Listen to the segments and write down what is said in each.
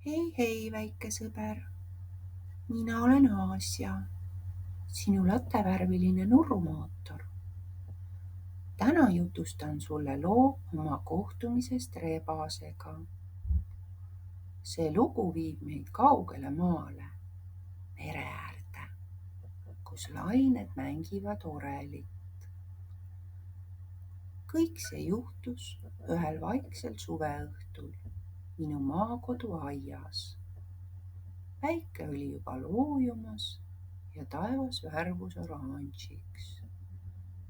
Hei, väike sõber. Mina olen Aasia, sinu latevärviline nurumootor. Täna jutustan sulle loo oma kohtumisest rebasega. See lugu viib meid kaugele maale, mere äärde, kus lained mängivad orelit. Kõik see juhtus ühel vaiksel suveõhtul minu maakodu aias. Päike oli juba loojumas ja taevas värvus oranžiks.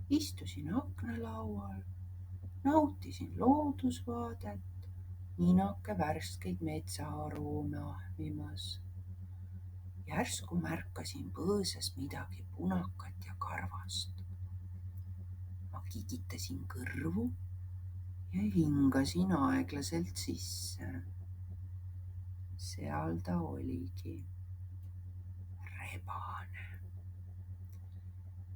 Istusin aknalaual, nautisin loodusvaadet, ninake värskeid metsaaroome ahmimas. Järsku märkasin põõsas midagi punakat ja karvast. Ma kigitasin kõrvu ja hingasin aeglaselt sisse. Seal ta oligi, rebane.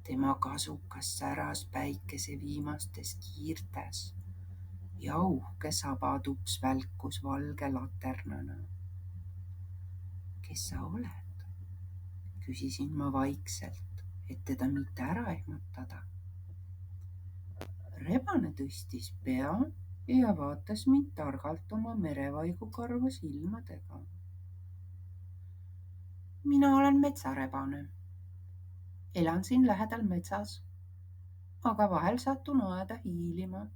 Tema kasukas säras päikese viimastes kiirtes ja uhke sabatups välkus valge laternana. Kes sa oled? Küsisin ma vaikselt, et teda mitte ära ehmatada. Rebane tõstis pea ja vaatas mind targalt oma merevaigukarva silmadega. Mina olen metsarebane. Elan siin lähedal metsas, aga vahel satun aeda hiilima,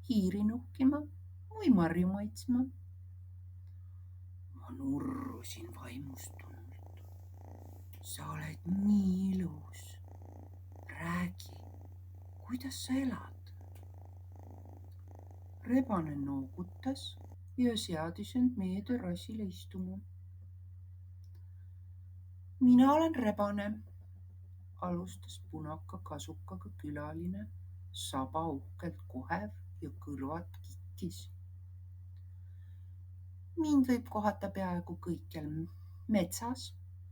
hiiri nuhkima või marju maitsma. Ma nurrusin vaimustunult. Sa oled nii ilus. Räägi, kuidas sa elad? Rebane noogutas ja seadis end meie terrassile istuma. Mina olen rebane, alustas punaka kasukaga külaline, saba uhkelt kohev ja kõrvad kikkis. Mind võib kohata peaaegu kõikjal metsas,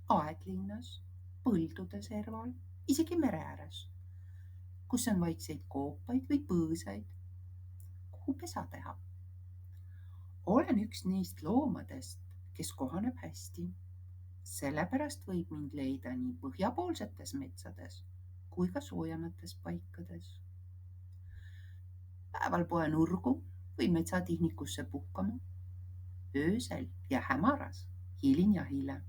aedlinnas, põldude serval, isegi mere ääres, kus on vaikseid koopaid või põõsaid, kuhu pesa teha. Olen üks neist loomadest, kes kohaneb hästi. Sellepärast võib mind leida nii põhjapoolsetes metsades kui ka soojemates paikades. Päeval poen urgu või metsatihnikusse puhkama. Öösel ja hämaras hiilin jahile.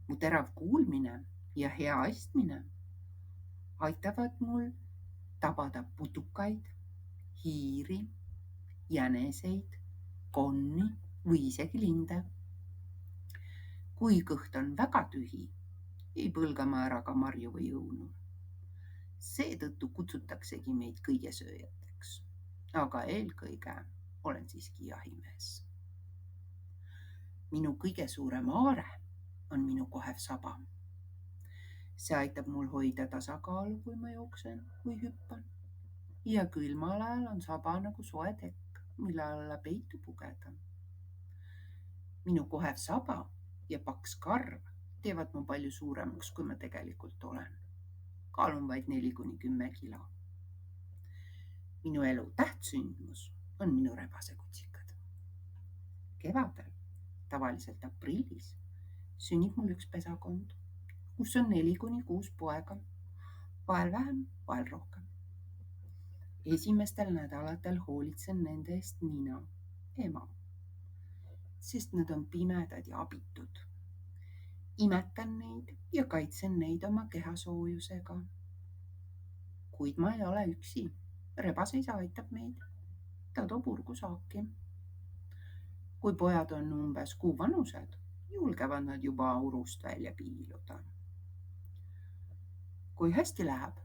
Mu terav kuulmine ja hea astmine aitavad mul tabada putukaid, hiiri, jäneseid, konni või isegi linde. Kui kõht on väga tühi, ei põlga ma ära ka marju või õunu. Seetõttu kutsutaksegi meid kõigesööjateks, aga eelkõige olen siiski jahimees. Minu kõige suurem aare on minu kohev saba. See aitab mul hoida tasakaalu, kui ma jooksen või hüppan. Ja külmal ajal on saba nagu soe tekk, mille alla peitu pugeda. Minu kohev saba ja paks karv teevad mu palju suuremaks, kui ma tegelikult olen. Kaalun vaid 4–10 kilo. Minu elu tähtsündmus on minu rebasekutsikad. Kevadel, tavaliselt aprillis, sünnib mul üks pesakond, kus on 4–6 poega, vahel vähem, vahel rohkem. Esimestel nädalatel hoolitsen nende eest mina, ema, sest nad on pimedad ja abitud. Imetan neid ja kaitsen neid oma kehasoojusega. Kuid ma ei ole üksi. Rebaseisa aitab meid. Ta toob urgu saaki. Kui pojad on umbes kuu vanused, julgevad nad juba urust välja piiluda. Kui hästi läheb,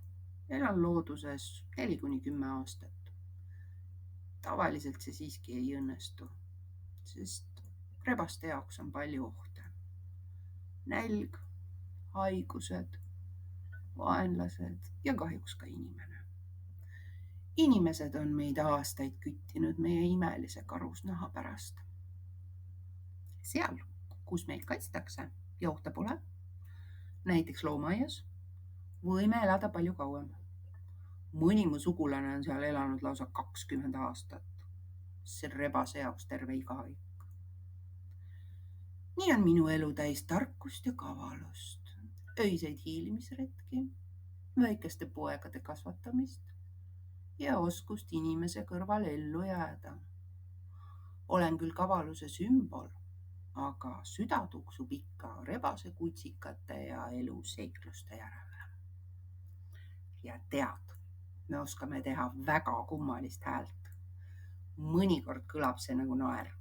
elan looduses 4–10 aastat. Tavaliselt see siiski ei õnnestu, sest rebaste jaoks on palju ohte. Nälg, haigused, vaenlased ja kahjuks ka inimene. Inimesed on meid aastaid küttinud meie imelise karusnaha pärast. Seal, kus meid kaitstakse ja ohte pole, näiteks loomaaias, võime elada palju kauem. Mõni mu sugulane on seal elanud lausa 20 aastat. See rebase jaoks terve igaik. Nii on minu elu täis tarkust ja kavalust, öiseid hiilimisretki, väikeste poegade kasvatamist ja oskust inimese kõrval ellu jääda. Olen küll kavaluse sümbol, aga süda tuksub ikka rebasekutsikate ja eluseikluste järele. Ja tead, me oskame teha väga kummalist häält. Mõnikord kõlab see nagu naer.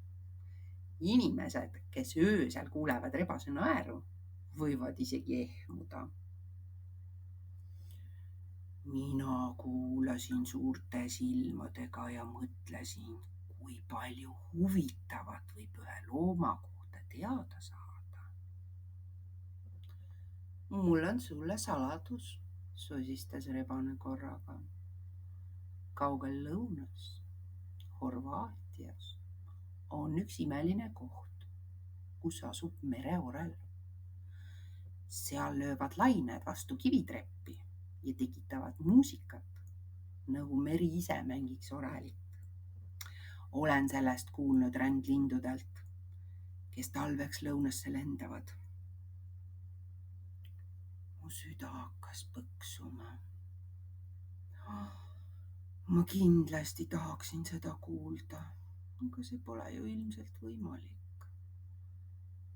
Inimesed, kes öösel kuulevad rebase naeru, võivad isegi ehmuda. Mina kuulasin suurte silmadega ja mõtlesin, kui palju huvitavat võib ühe looma kohta teada saada. Mul on sulle saladus, sosistas rebane korraga. Kaugel lõunas, Horvaatias, on üks imeline koht, kus asub mereorel. Seal löövad lained vastu kivitreppi ja tekitavad muusikat, nagu meri ise mängiks orelit. Olen sellest kuulnud rändlindudelt, kes talveks lõunasse lendavad. Mu süda hakkas põksuma. Ma kindlasti tahaksin seda kuulda, aga see pole ju ilmselt võimalik.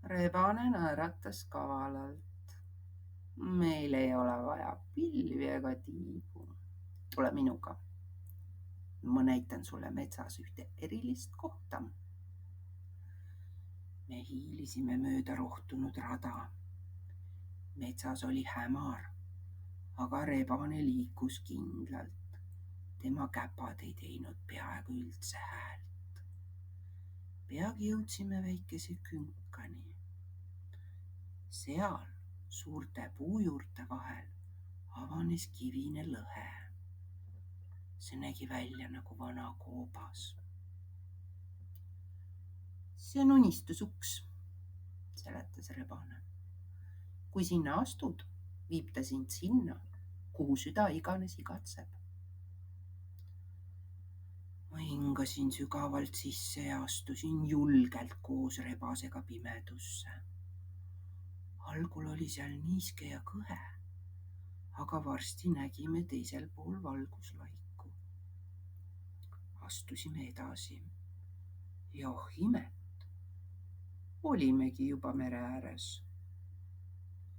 Rebane naeratas kavalalt. Meil ei ole vaja pilvi ega tiibu. Tule minuga. Ma näitan sulle metsas ühte erilist kohta. Me hiilisime mööda rohtunud rada. Metsas oli hämar, aga rebane liikus kindlalt. Tema käpad ei teinud peaaegu üldse häält. Peagi jõudsime väikese künkani. Seal suurte puujuurte vahel avanes kivine lõhe. See nägi välja nagu vana koobas. See on unistusuks, seletas rebane. Kui sinna astud, viib ta sind sinna, kuhu süda iganes igatseb. Ma hingasin sügavalt sisse ja astusin julgelt koos rebasega pimedusse. Algul oli seal niiske ja kõhe, aga varsti nägime teisel pool valguslaiku. Astusime edasi ja oh imet, olimegi juba mere ääres.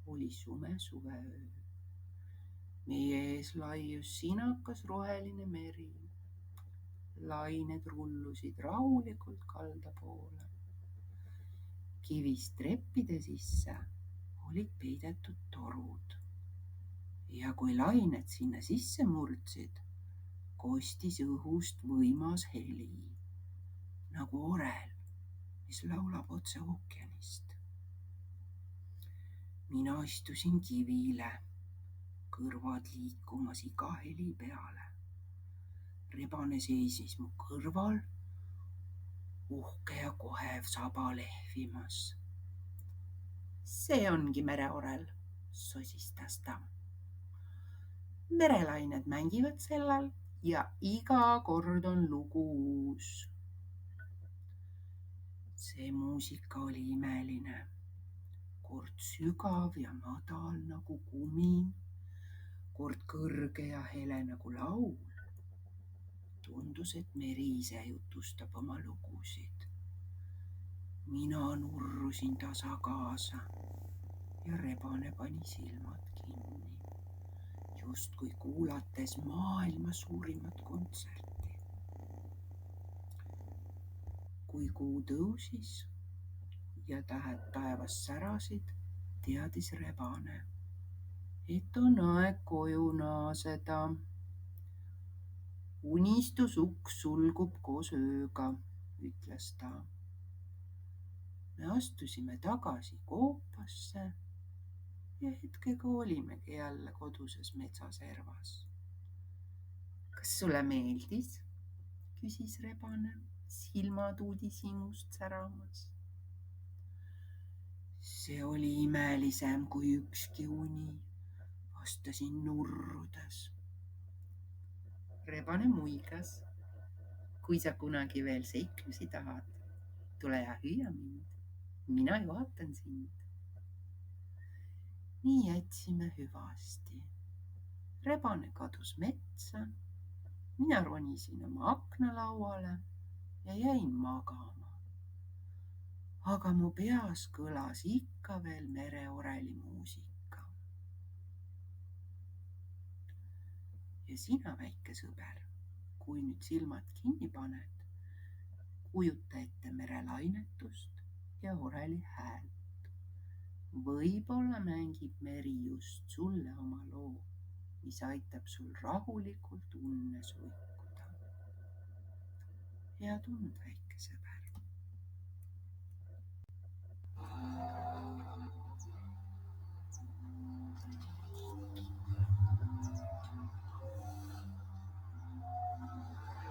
Oli sume suveöö. Meie ees laius sinakas roheline meri. Lained rullusid rahulikult kalda poole. Kivist treppide sisse olid peidetud torud. Ja kui lained sinna sisse murdsid, kostis õhust võimas heli, nagu orel, mis laulab otse ookeanist. Mina istusin kivile, kõrvad liikumas iga heli peale. Rebane seisis mu kõrval, uhke ja kohev saba lehvimas. See ongi mereorel, sosistas ta. Merelained mängivad sellel ja iga kord on lugu uus. See muusika oli imeline, kord sügav ja madal nagu kumin, kord kõrge ja hele nagu laul. Tundus, et meri ise jutustab oma lugusid. Mina nurrusin tasa kaasa ja rebane pani silmad kinni, justkui kuulates maailma suurimat kontserti. Kui kuu tõusis ja tähed taevas särasid, teadis rebane, et on aeg koju naaseda. Unistusuks sulgub koos ööga, ütles ta. Me astusime tagasi koopasse ja hetkega olimegi jälle koduses metsaservas. Kas sulle meeldis? Küsis rebane, silmad uudishimust säramas. See oli imelisem kui ükski uni, vastasin nurrudes. Rebane muigas. Kui sa kunagi veel seiklusi tahad, tule ja hüüa mind. mina juhatan sind. nii jätsime hüvasti. Rebane kadus metsa. mina ronisin oma aknalauale ja jäin magama. aga mu peas kõlas ikka veel mereoreli muusika. ja sina, väike sõber, kui nüüd silmad kinni paned, kujuta ette merelainetust ja oreli häält. võib-olla mängib meri just sulle oma loo, mis aitab sul rahulikult unne suikuda. head und, väike sõber.